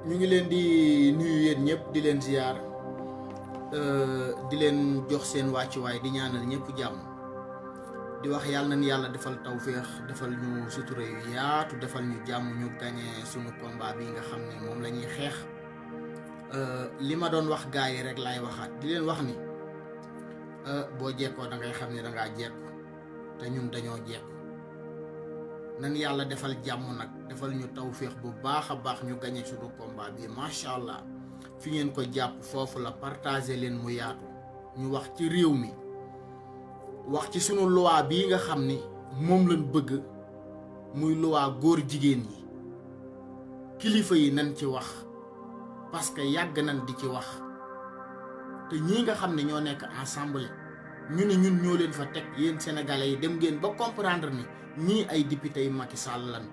ñu ngi leen di nuyu yéen ñëpp di leen ziar di leen jox seen wàccuwaay di ñaanal ñëpp jàmm di wax yàlla nañ yàlla defal tawféex defal ñu sutura yu yaatu defal ñu jàmm ñu gagné sunu combat bi nga xam ne moom la ñuy xeex li ma doon wax gars yi rek laay waxaat di leen wax ni boo jekkoo da ngay xam ne da ngaa jekku te ñun dañoo jekku nan yàlla defal jàmm nag defal ñu tawféex bu baax a baax ñu gagné sunu combat bi macha allah fi ngeen ko jàpp foofu la partager leen mu yaatu ñu wax ci réew mi wax ci sunu loi bii nga xam ni moom lañ bëgg muy loi góor jigéen yi kilifa yi nañ ci wax parce que yàgg nañ di ci wax te ñii nga xam ne ñoo nekk ensemble ñu ne ñun ñoo leen fa teg yéen sénégalais yi dem ngeen ba comprendre ni ñii ay député yu Macky Sall lan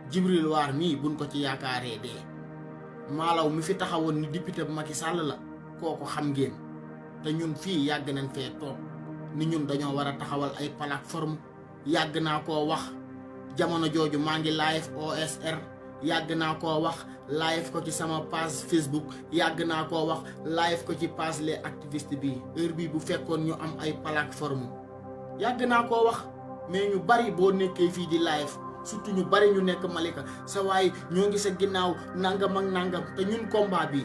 Djibril War mii buñ ko ci yaakaaree dee Malaw mi fi taxawoon ni député bu Macky Sall la kooku xam ngeen te ñun fii yàgg nañ fee toog ni ñun dañoo war a taxawal ay plateforme yàgg naa koo wax jamono jooju maa ngi live OSR yàgg naa koo wax live ko ci sama page Facebook yàgg naa koo wax live ko ci page les activistes bi heure bii bu fekkoon ñu am ay plateforme yàgg naa koo wax mais ñu bari boo nekkee fii di live surtout ñu bari ñu nekk Malika sa waay ñoo ngi sa ginnaaw nangam ak nangam te ñun combat bi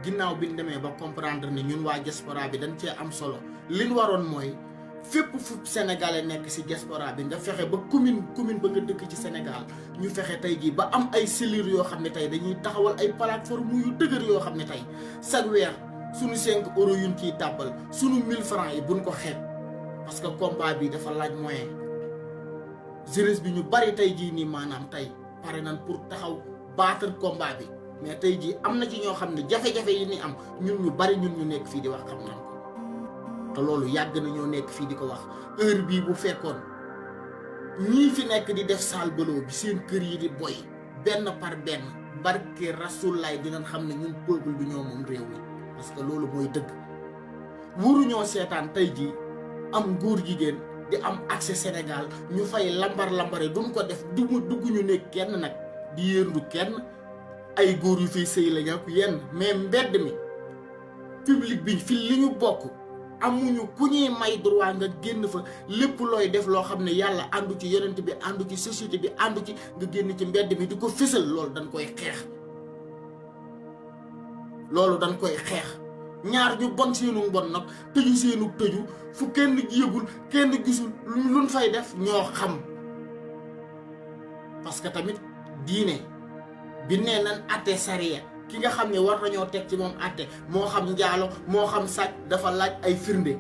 ginnaaw bi ñu demee ba comprendre ne ñun waa diaspora bi dañ cee am solo liñ waroon mooy fépp fu sénégalais nekk ci diaspora bi nga fexe ba commune ba nga dëkk ci Sénégal ñu fexe tey jii ba am ay cellules yoo xam ne tey dañuy taxawal ay plateforme yu dëgër yoo xam ne tey chaque weer suñu 5 euros yuñ ciy tàbbal suñu 1000 francs yi buñ ko xeeb parce que combat bi dafa laaj moyen jeunesse bi ñu bari tey jii nii maanaam tey pare nañ pour taxaw battre combat bi mais tey jii am na ci ñoo xam ne jafe-jafe yi ni am ñun ñu bari ñun ñu nekk fii di wax xam nañ ko te loolu yàgg na ñoo nekk fii di ko wax heure bii bu fekkoon ñii fi nekk di def saal bëloo bi seen kër yi di boy benn par benn barke rasulaay dinañ xam ne ñun peuple bi ñoo moom réew mi parce que loolu mooy dëgg waruñoo seetaan tey jii am góor jigéen di am accès Sénégal ñu fay lambar-lambare duñ ko def dugg ñu nekk kenn nag di yéendu kenn ay góor yu fiy sëy la ñàkk yenn mais mbedd mi public bi fi li ñu bokk amuñu ku ñuy may droit nga génn fa lépp looy def loo xam ne yàlla àndu ci yonent bi àndu ci société bi àndu ci nga génn ci mbedd mi di ko fësal loolu dañ koy xeex ñaar ñu bon seenu bon nag tëju seenu tëju fu kenn yëgul kenn gisul luñ fay def ñoo xam parce que tamit diine bi nee nan atte sariya ki nga xam ne war nañoo teg ci moom atte moo xam njaalo moo xam sàcc dafa laaj ay firnde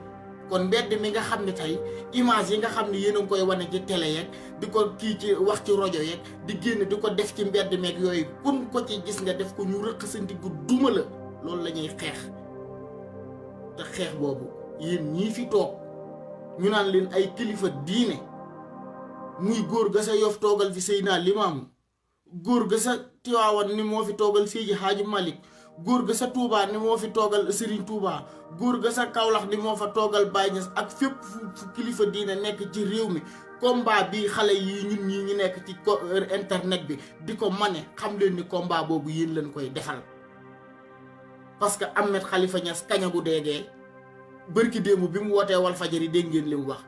kon mbedd mi nga xam ne tey image yi nga xam ne yéen a ngi koy wane ci télé yeeg di ko kii ci wax ci rajo yeeg di génn di ko def ci mbedd meeg yooyu kun ko ci gis nga def ko ñu rëq sa ndiggu duma la loolu la ñuy xeex te xeex boobu yéen ñii fi toog ñu naan leen ay kilifa diine muy góor ga sa Yoff toogal fi Seydina Limaamu góor ga sa Tiwaawan ni moo fi toogal Seydi Hadji Malick góor ga sa Touba ni moo fi toogal Serigne Touba góor ga sa Kaolack ni moo fa toogal Baye Niass ak fépp fu kilifa diine nekk ci réew mi combat bi xale yi ñun ñii ñu nekk ci internet bi di ko mane xam leen ni combat boobu yéen leen koy defal parce que Ahmed Khalifa Niass kañagu déegee bërki démb bi mu wootee Walfadjri dégg ngeen li mu wax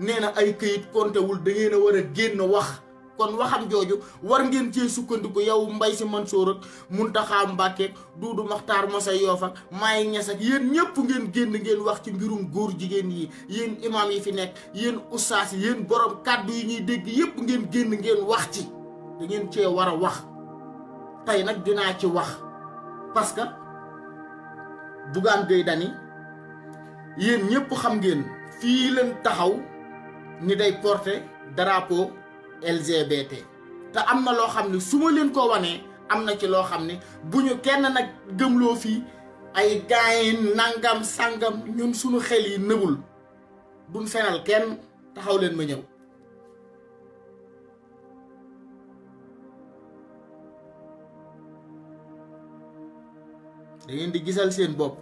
nee na ay këyit kontewul da ngeen a war a génn wax kon waxam jooju war ngeen cee sukkandiku yow Mbaye Sy Mansour ak Mountakha Mbacké Doudou Makhtar Moussa Yoff ak Maye Niass ak yéen ñëpp ngeen génn ngeen wax ci mbirum góor jigéen yi yéen imam yi fi nekk yéen ustaas yi yéen borom kàddu yi ñuy dégg yëpp ngeen génn ngeen wax ci da ngeen cee war a wax tey nag dinaa ci wax parce que Bougane Gueye Dany yéen ñëpp xam ngeen fii leen taxaw ni day porter drapeau LGBT te am na loo xam ne su ma leen ko wanee am na ci loo xam ne bu ñu kenn nag gëmloo fii ay gaayin nangam sangam ñun suñu xel yi nëbul duñ fenal kenn taxaw leen ma ñëw da ngeen di gisal seen bopp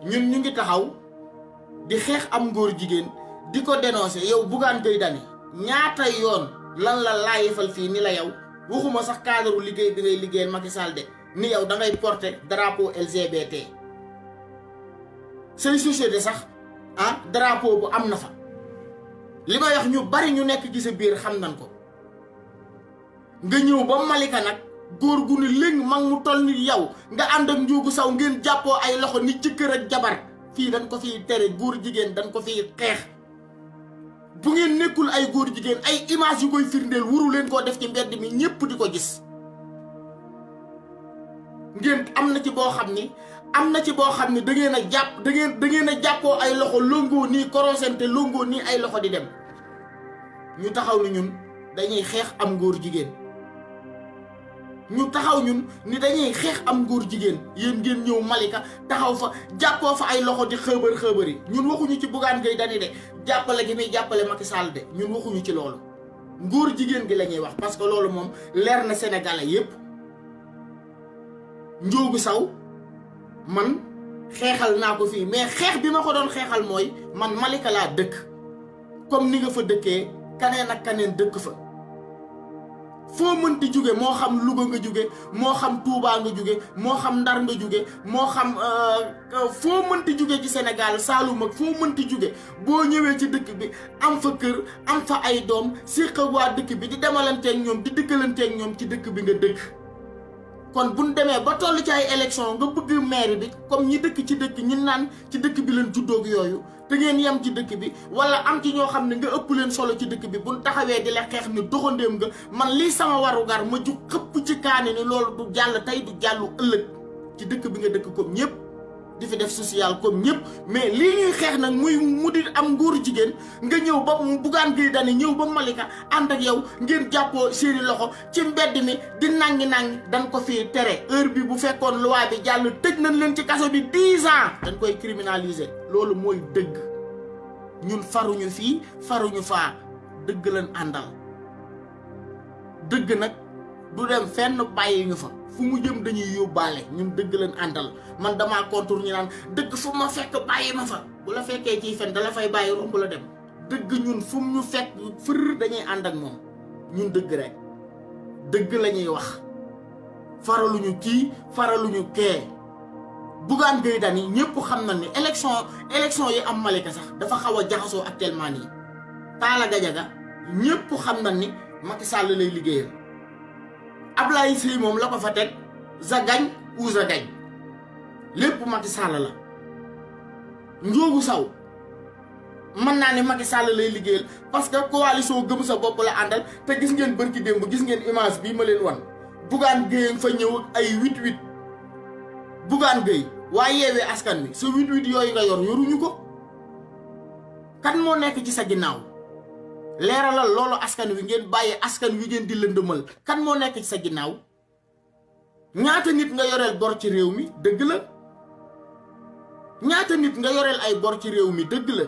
ñun ñu ngi taxaw di xeex am ngóor jigéen di ko dénoncer yow Bougane Gueye Dany ñaata yoon lan la laayifal fii ni la yow waxuma sax cadre liggéey bi ngay liggéeyal Macky Sall de ni yow da ngay porter drapeau LGBT say société sax drapeau bu am na fa li may wax ñu bari ñu nekk ci sa biir xam nañ ko nga ñëw ba Malika nag góor gu ni léegi mag mu toll ni yow nga ànd ak Ndiogou Sow ngeen jàppoo ay loxo ni jëkkër ak jabar fii dañ ko fiy tere góor jigéen dañ ko fiy xeex bu ngeen nekkul ay góor jigéen ay image yu koy firndeel wuru leen koo def ci mbedd mi ñépp di ko gis ngeen am na ci boo xam ni da ngeen a jàpp da ngeen a jàppoo ay loxo longoo nii korosente longoo nii ay loxo di dem ñu taxaw ni ñun dañuy xeex am góor jigéen ñu taxaw ñun ni dañuy xeex am góor jigéen yéen ngeen ñëw Malika taxaw fa jàppoo fa ay loxo di xëbër yi ñun waxuñu ci Bougane Gueye Dany de jàppale gi muy jàppale Macky Sall de ñun waxuñu ci loolu góor jigéen gi la ñuy wax parce que loolu moom leer na Sénégalais yépp Ndiogou Sow man xeexal naa ko fii mais xeex bi ma ko doon xeexal mooy man Malika laa dëkk comme ni nga fa dëkkee kaneen ak kaneen dëkk fa foo mënti jóge moo xam Louga nga jóge moo xam Touba nga jóge moo xam Ndar nga jóge moo xam foo mënti jóge ci Sénégal Saloum ak foo mënti jóge boo ñëwee ci dëkk bi am fa kër am fa ay doom séq ak waa dëkk bi di demalanteeg ñoom di dëkkalanteeg ñoom ci dëkk bi nga dëkk kon buñ demee ba toll ci ay élection nga bëgg maire bi comme ñi dëkk ci dëkk ñi naan ci dëkk bi leen juddoog yooyu te ngeen yem ci dëkk bi wala am ci ñoo xam ne nga ëpp leen solo ci dëkk bi buñ taxawee di la xeex ni doxandéem nga man lii sama warugar ma ju xëpp ci kaani ni loolu du jàll tey du jàllu ëllëg ci dëkk bi nga dëkk comme ñëpp di fi def social comme ñëpp mais lii ñuy xeex nag muy mu di am ngóor jigéen nga ñëw ba Bougane Gueye Dany ñëw ba Malika ànd ak yow ngeen jàppoo seeni loxo ci mbedd mi di nangi dañ ko fii tere heure bi bu fekkoon loi bi jàll tëj nañ leen ci kaso bi 10 ans dañ koy criminaliser loolu mooy dëgg ñun faruñu fii faruñu faa dëgg lañ àndal dëgg nag du dem fenn bàyyi ñu fa fu mu jëm dañuy yóbbaale ñun dëgg lañ àndal man damaa contour ñu naan dëgg fu ma fekk bàyyi ma fa bu la fekkee ciy fen dala fay bàyyi romb la dem dëgg ñun fu mu ñu fekk fër dañuy ànd ak moom ñun dëgg rek dëgg la ñuy wax faraluñu kii faraluñu kee Bougane Gueye Dany ñëpp xam na ni élection yi am Malika sax dafa xaw a jaxasoo actuellement nii Talla Gadiaga ñëpp xam na ni Macky Sall lay liggéeyal Ablaye Seye moom la ko fa teg za gagne ou za gagne lépp Macky Sall la Ndiogou Sow mën naa ne Macky Sall lay liggéeyal parce que coalition gëm sa bopp la àndal te gis ngeen bërki démb gis ngeen image bii ma leen wan Bougane Gueye fa ñëw ay 8-8 Bougane Gueye waaye Yewwi Askan Wi sa 8-8 yooyu nga yoruñu ko kan moo nekk ci sa ginnaaw leeralal loolu askan wi ngeen bàyyi askan wi ngeen di lëndëmal kan moo nekk ci sa ginnaaw ñaata nit nga yoreel bor ci réew mi dëgg la ñaata nit nga yoreel ay bor ci réew mi dëgg la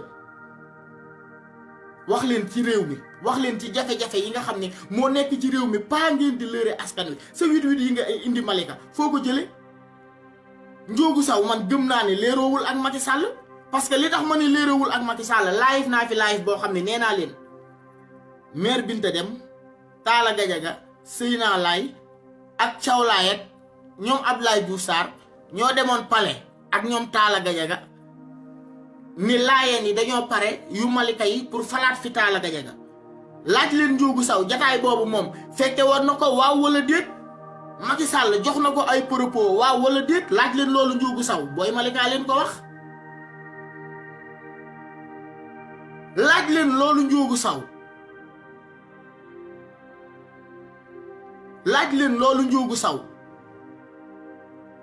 wax leen ci réew mi wax leen ci jafe-jafe yi nga xam ne moo nekk ci réew mi paa ngeen di lëre askan wi sa 8-8 yi nga indi Malika foo ko jële Ndiogou Sow man gëm naa ne léeroowul ak Macky Sall parce que li tax ma ne léeroowul ak Macky Sall live naa fi live boo xam ne nee naa leen maire Binta Dem Talla Gadiaga Seyna Laye ak Thiaw Laye ak ñoom Abdoulaye Diouf Sarr ñoo demoon palais ak ñoom Talla Gadiaga ni laayeen yi dañoo pare yu Malika yi pour falaat fi Talla Gadiaga laaj leen Ndiogou Sow jataay boobu moom fekke war na ko waaw wala déet Macky Sall jox na ko ay propos waaw wala déet laaj leen loolu Ndiogou Sow booy Malika leen ko wax laaj leen loolu Ndiogou Sow laaj leen loolu Ndiogou Sow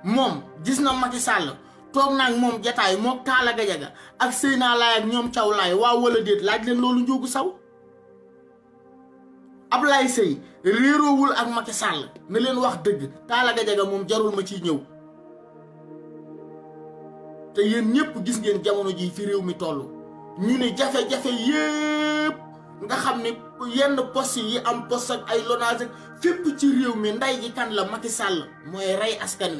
moom gis na Macky Sall toog naag moom jataay mook Talla Gadiaga ak Seyna Laye ak ñoom Thiaw Laye waaw wala déet laaj leen loolu Ndiogou Sow Ablaye Seye réeroowul ak Macky Sall na leen wax dëgg Talla Gadiaga moom jarul ma ciy ñëw te yéen ñëpp gis ngeen jamono ji fi réew mi toll ñu ne jafe-jafe yépp nga xam ne yenn poste yi am poste ak ay lonage ak fépp ci réew mi nday ji kan la Macky Sall mooy rey askan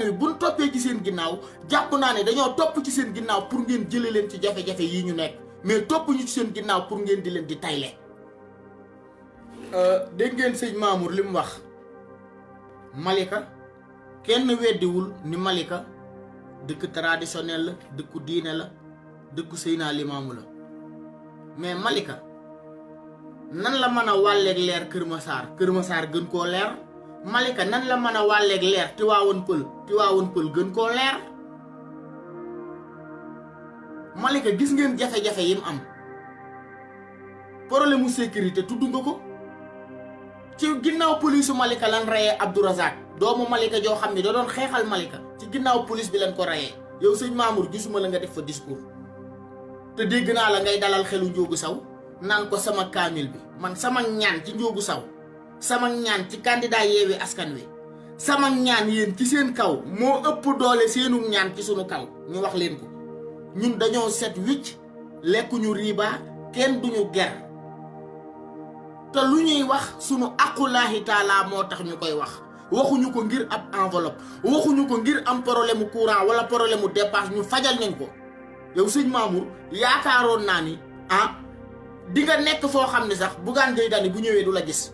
wi buñ toppee ci seen ginnaaw jàpp naa ne dañoo topp ci seen ginnaaw pour ngeen jële leen ci jafe-jafe yi ñu nekk mais topp ñu ci seen ginnaaw pour ngeen di leen di tayle dégg ngeen sëñ Mamour li mu wax Malika kenn weddiwul ni Malika dëkk traditionnel la dëkku diine la dëkku Seydina Limaamu la mais Malika nan la mën a wàlleeg leer Kër Massar gën koo leer Malika nan la mën a wàlleeg leer Tiwaawan Pël gën koo leer Malika gis ngeen jafe-jafe yim am problème mu sécurité tudd nga ko ci ginnaaw police Malika lan reyee Abdourazak doomu Malika joo xam ne da doon xeexal Malika ci ginnaaw police bi lan ko reyee yow sëñ Mamour gisuma la nga def fa discours te dégg naa la ngay dalal xelu Njóogu Saw naan ko sama kaamil bi man sama ñaan ci Njóogu Saw sama ñaan ci candidat Yewwi Askan Wi sama ñaan yéen ci seen kaw moo ëpp doole seenu ñaan ci sunu kaw ñu wax leen ko ñun dañoo set wicc lekkuñu riba kenn duñu ger te lu ñuy wax sunu aqulaahi taala moo tax ñu koy wax waxuñu ko ngir ab enveloppe waxuñu ko ngir am problème mu courant wala problème mu dépasse ñu fajal nañ ko yow sëñ Mamour yaakaaroon naa ni di nga nekk foo xam ne sax Bougane Gueye Dany bu ñëwee du la gis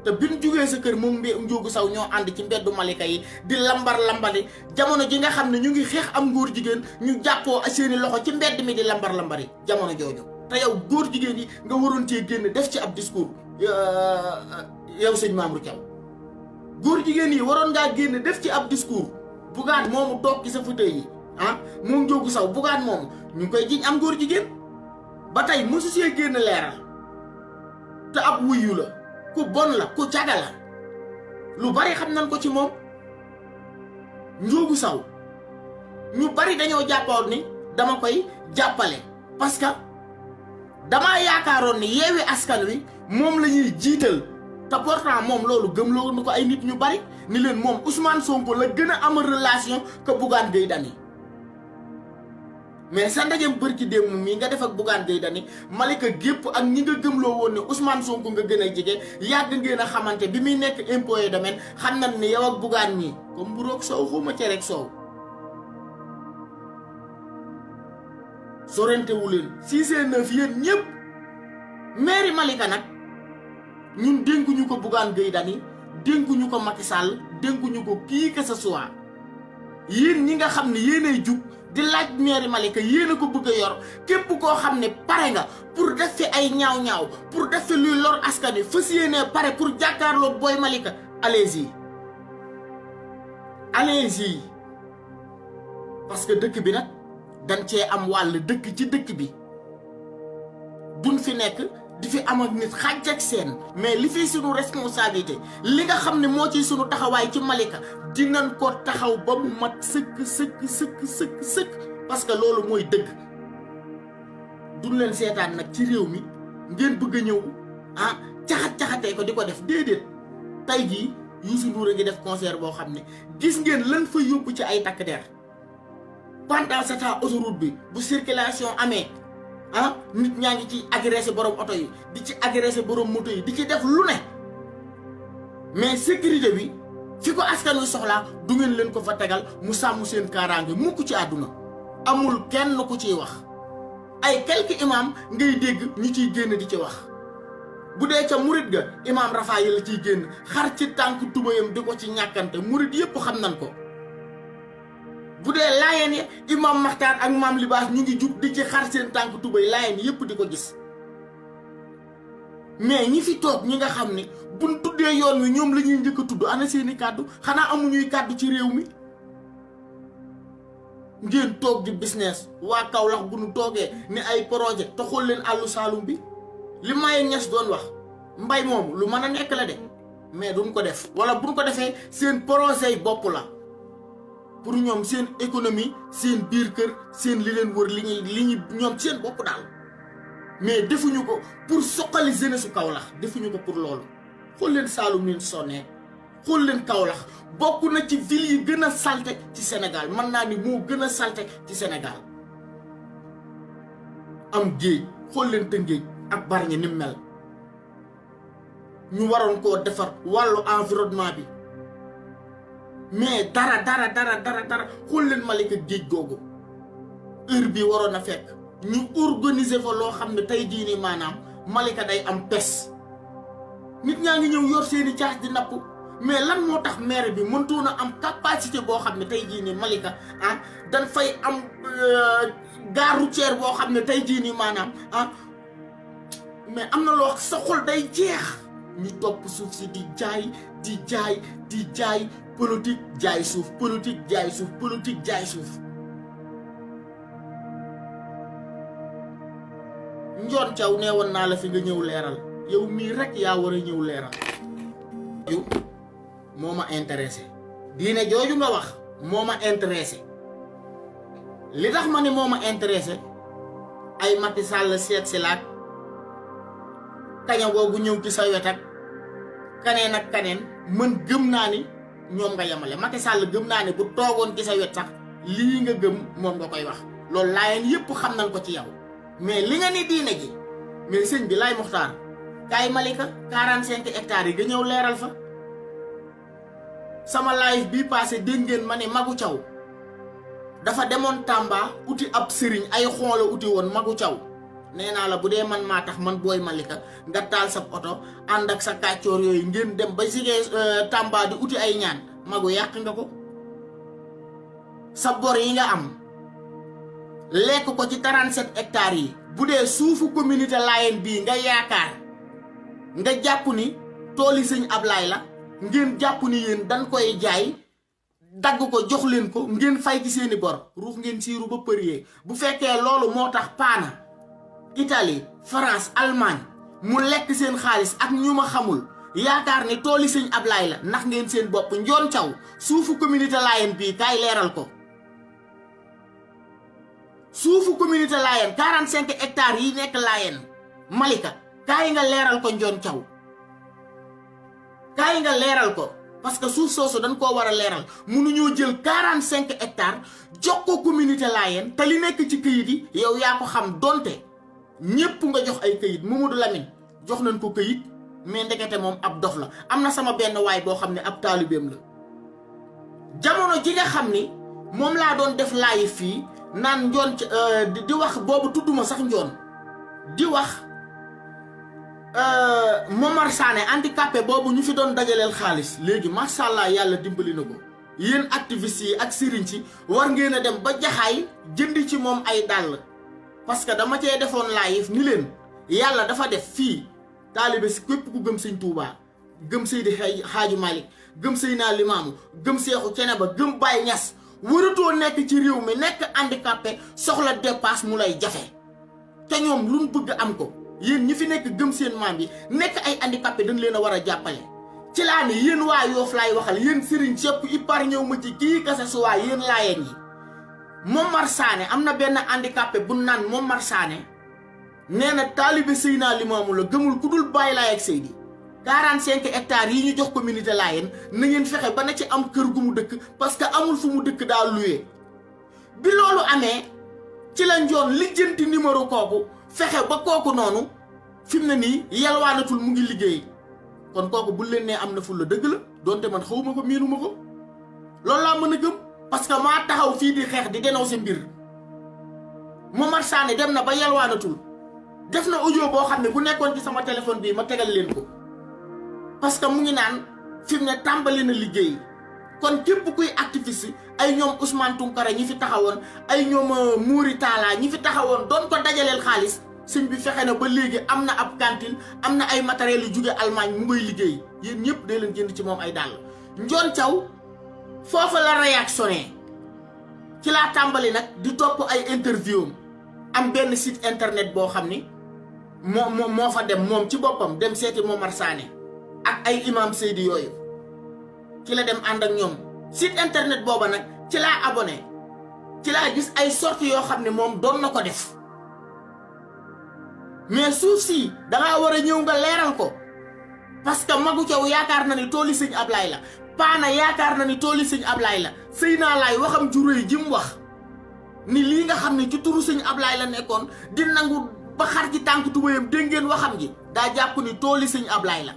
te bi ñu jugee sa kër moom Njóogu Saw ñoo ànd ci mbeddu Malika yi di lambar-lambari jamono ji nga xam ne ñu ngi xeex am góor jigéen ñu jàppoo seeni loxo ci mbedd mi di lambar-lambari jamono jooju te yow góor jigéen yi nga waroon cee génn def ci ab discours yow sëñ Mamour Thiaw góor jigéen yi waroon ngaa génn def ci ab discours Bougane moomu toog ci sa fauteuil yi moom Njóogu Saw Bougane moomu ñu ngi koy jiñ am góor jigéen ba tey mosu see génn leeral te ab wuyu la ku bon la ku caga la lu bari xam nañ ko ci moom Njóogu Saw ñu bari dañoo jàppoon ni dama koy jàppale parce que damaa yaakaaroon ni Yewwi Askan Wi moom la ñuy jiital te pourtant moom loolu gëmloo na ko ay nit ñu bari ni leen moom Ousmane Sonko la gën a am relation que Bougane Gueye Dany mais sa ndajem bërki démb mii nga def ak Bougane Gueye Dany Malika gépp ak ñi nga gëmloo woon ne Ousmane Sonko nga gën a jege yàgg ngeen a xamante bi muy nekk impôt et domaine xam nañ ni yow ak Bougane ñii comme mburoog soow xuma cere ak soow sorente wu leen 6 et 9 yéen ñëpp mairie Malika nag ñun dénkuñu ko Bougane Gueye Dany dénkuñu ko Macky Sall dénkuñu ko kii que ce soit yéen ñi nga xam ne yéenay jug di laaj mairie Malika yéen a ko bëgg a yor képp koo xam ne pare nga pour def fi ay ñaaw-ñaaw pour def fi luy lor askan wi fas yéenee pare pour jàkkaarloo booy Malika allez-y parce que dëkk bi nag dañ cee am wàll dëkk ci dëkk bi duñ fi nekk di fi am ak nit xàjj ak seen mais li fi sunu responsabilité li nga xam ne moo ci sunu taxawaay ci Malika dinañ ko taxaw ba mu mat sëkk parce que loolu mooy dëgg duñ leen seetaan nag ci réew mi ngeen bëgg a ñëw caxatee ko di ko def déedéet tey jii Youssou Ndour a ngi def concert boo xam ne gis ngeen lan fa yóbbu ci ay takk der pendant ce temps autoroute bi bu circulation amee nit ñaa ngi ci agressé borom oto yi di ci agressé borom moto yi di ci def lu ne mais sécurité bi fi ko askan wi soxlaa du ngeen leen ko fa tegal mu sàmm seen kaaraange mukk ci àdduna amul kenn ku ciy wax ay quelques imam ngay dégg ñu ciy génn di ci wax bu dee ca murit ga imam Rafa yi la ciy génn xar ci tànk tubayam di ko ci ñàkkante murit yépp xam nañ ko bu dee laayeen ya imam Maxtaar ak maam Libaas ñu ngi jug di ci xar seen tànk tubay laayeen yépp di ko gis mais ñi fi toog ñi nga xam ni buñ tuddee yoon wi ñoom la ñuy njëkk a tudd ana seeni kàddu xanaa amuñuy kàddu ci réew mi ngeen toog di business waa Kaolack bu nu toogee ni ay projet te xool leen àllu Saalum bi li Maye Niass doon wax mbay moom lu mën a nekk la de mais duñ ko def wala buñ ko defee seen projet yi bopp la pour ñoom seen économie seen biir kër seen li leen wër li ñuy ñoom seen bopp daal mais defuñu ko pour soqali jeunesse su Kaolack defuñu ko pour loolu xool leen Saalum leen sonnee xool leen Kaolack bokk na ci ville yi gën a salte ci Sénégal mën naa ni moo gën a salte ci Sénégal am géej xool leen Tëngéej ak Bargny ni mel ñu waroon koo defar wàllu environnement bi mais dara xool leen Malika géej googu heure bi waroon a fekk ñu organiser fa loo xam ne tey jii nii maanaam Malika day am pes nit ñaa ngi ñëw yor seeni caas di napp mais lan moo tax maire bi mëntoon a am capacité boo xam ne tey jii nii Malika dañ fay am gare routière boo xam ne tey jii nii maanaam mais am na loo sa xol day jeex ñu topp suuf si di jaay politique jaay suuf politique jaay suuf politique jaay suuf. Njoon Thiaw nee woon naa la fi nga ñëw leeral yow mii rek yaa war a ñëw leeral. yu moo ma intéressé diine jooju nga wax moo ma intéressé li tax ma ne moo ma intéressé ay Macky Sall seet si laak kaña boobu ñëw ci sa wet ak kaneen ak kaneen mën gëm naa ni ñoom nga yemale Macky Sall gëm naa ni bu toogoon ci sa wet sax lii nga gëm moom nga koy wax loolu laayeen yépp xam nañ ko ci yow mais li nga ni diine ji mais sëñ bi Laay Muxtaar kaay Malika 45 hectares yi nga ñëw leeral fa sama live bii passé dégg ngeen ma ne Magu Thiaw dafa demoon Tamba uti ab sëriñ ay xoola uti woon Magu Thiaw nee naa la bu dee man maa tax man booy Malika nga taal sa oto ànd ak sa kàccoor yooyu ngeen dem ba sigee Tamba di uti ay ñaan Magu yàq nga ko sa bor yi nga am lekk ko ci 37 hectares yi bu dee suufu communauté Layène bii nga yaakaar nga jàpp ni tooli sëñ Ablaye la ngeen jàpp ni yéen dañ koy jaay dagg ko jox leen ko ngeen fay ci seeni bor ruux ngeen siiru ba përie bu fekkee loolu moo tax paana Italie France Allemagne mu lekk seen xaalis ak ñu ma xamul yaakaar ni tooli sëñ Ablaye la ndax ngeen seen bopp. Njoon Thiaw suufu communauté Layène bii kaay leeral ko suufu communauté Layène 45 hectares yi nekk Layène Malika kaay nga leeral ko Njoon Thiaw kaay nga leeral ko parce que suuf soosu dañ koo war a leeral mënuñoo jël 45 hectares jox ko communauté Layène te li nekk ci këyit yi yow yaa ko xam donte ñépp nga jox ay këyit Mamadou Lamine jox nañ ko këyit mais ndekete moom ab dof la. am na sama benn waay boo xam ne ab taalibeem la jamono ji nga xam ni moom laa doon def live fii naan Njoon di wax boobu tudduma sax Njoon di wax Momar Sané handicapé boobu ñu fi doon dajaleel xaalis léegi macha allah yàlla dimbali na ko yéen activistes yi ak sëriñ si war ngeen a dem ba jaxaay jënd ci moom ay dàll parce que dama cee defoon live ni leen yàlla dafa def fii taalibe si képp ku gëm sëñ Touba gëm Seydi Hadji Malick gëm Seydina Limaamu gëm Seexu Ceneba gëm Baye Ñas waratoo nekk ci réew mi nekk handicapé soxla dépasse mu lay jafe te ñoom lu mu bëgg am ko yéen ñi fi nekk gëm seen maam yi nekk ay handicapé dañ leen a war a jàppale ci laa ne yéen waa Yoof laay waxal yéen sëriñ sëpp ipar ñëw ma ci kii kasa suwaa yéen Laayeen yi Momar Sané am na benn handicapé bu naan Momar Sané nee na taalibe Seydina Limaamu la gëmul ku dul Baay Laay ak Seydi 45 hectares yi ñu jox communauté Layène na ngeen fexe ba na ci am kër gu mu dëkk parce que amul fu mu dëkk daa luye bi loolu amee ci la Njoon lijjanti numéro kooku fexe ba kooku noonu fi mu ne nii yalwaanatul mu ngi liggéey kon kooku bu leen nee am na ful la dëgg la donte man xawuma ko miinuma ko loolu laa mën a gëm parce que maa taxaw fii di xeex di dénoncer mbir Momar Sané dem na ba yalwaanatul def na audio boo xam ne bu nekkoon ci sama téléphone bii ma tegal leen ko parce que mu ngi naan fi mu ne tàmbali na liggéey kon képp kuy activiste ay ñoom Ousmane Tounkara ñi fi taxawoon ay ñoom Mouri Talla ñi fi taxawoon doon ko dajaleel xaalis sëñ bi fexe na ba léegi am na ab cantine am na ay matériels yu jóge Allemagne mu ngay liggéey yéen ñëpp day leen jënd ci moom ay dàll. Njoon Thiaw foofa la réactionné ci laa tàmbali nag di topp ay interview am benn site internet boo xam ni moo fa dem moom ci boppam dem seeti Momar Sané ak ay imam Seydi yooyu ci la dem ànd ak ñoom site internet booba nag ci laa abonné ci laa gis ay sorties yoo xam ne moom doon na ko def mais suuf si dangaa war a ñëw nga leeral ko parce que Magu Thiaw yaakaar na ni tooli sëñ Ablaye la Paana yaakaar na ni tooli sëñ Ablaye la Seydina Laay waxam ju réy ji mu wax ni lii nga xam ne ci turu sëñ Ablaye la nekkoon di nangu ba xar ci tànk tubayam dégg ngeen waxam ji daa jàpp ni tooli sëñ Ablaye la